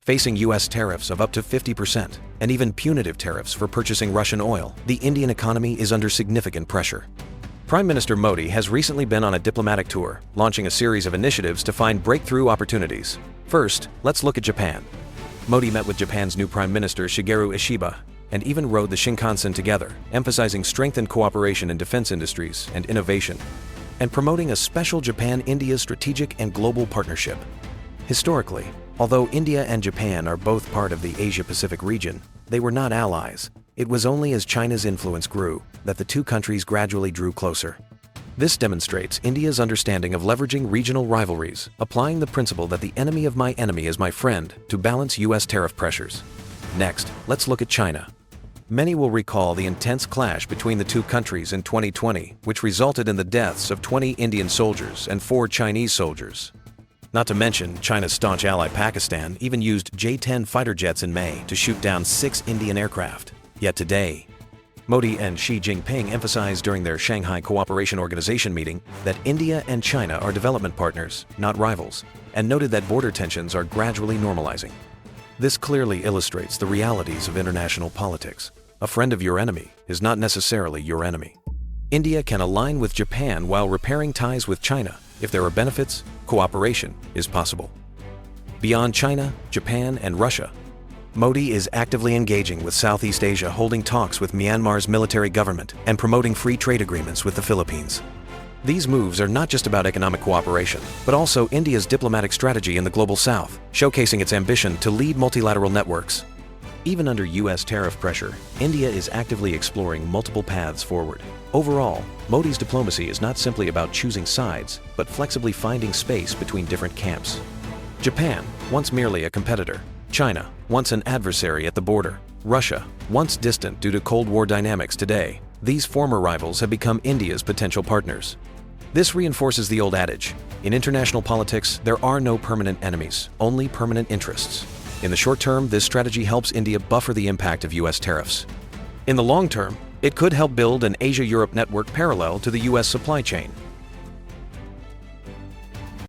Facing US tariffs of up to 50%, and even punitive tariffs for purchasing Russian oil, the Indian economy is under significant pressure. Prime Minister Modi has recently been on a diplomatic tour, launching a series of initiatives to find breakthrough opportunities. First, let's look at Japan. Modi met with Japan's new Prime Minister Shigeru Ishiba, and even rode the Shinkansen together, emphasizing strengthened cooperation in defense industries and innovation, and promoting a special Japan-India strategic and global partnership. Historically, although India and Japan are both part of the Asia-Pacific region, they were not allies. It was only as China's influence grew that the two countries gradually drew closer. This demonstrates India's understanding of leveraging regional rivalries, applying the principle that the enemy of my enemy is my friend to balance US tariff pressures. Next, let's look at China. Many will recall the intense clash between the two countries in 2020, which resulted in the deaths of 20 Indian soldiers and 4 Chinese soldiers. Not to mention, China's staunch ally Pakistan even used J-10 fighter jets in May to shoot down 6 Indian aircraft. Yet today, Modi and Xi Jinping emphasized during their Shanghai Cooperation Organization meeting that India and China are development partners, not rivals, and noted that border tensions are gradually normalizing. This clearly illustrates the realities of international politics. A friend of your enemy is not necessarily your enemy. India can align with Japan while repairing ties with China. If there are benefits, cooperation is possible. Beyond China, Japan, and Russia, Modi is actively engaging with Southeast Asia, holding talks with Myanmar's military government and promoting free trade agreements with the Philippines. These moves are not just about economic cooperation, but also India's diplomatic strategy in the global south, showcasing its ambition to lead multilateral networks. Even under US tariff pressure, India is actively exploring multiple paths forward. Overall, Modi's diplomacy is not simply about choosing sides, but flexibly finding space between different camps. Japan, once merely a competitor. China, once an adversary at the border. Russia, once distant due to Cold War dynamics today. These former rivals have become India's potential partners. This reinforces the old adage, in international politics, there are no permanent enemies, only permanent interests. In the short term, this strategy helps India buffer the impact of US tariffs. In the long term, it could help build an Asia-Europe network parallel to the US supply chain.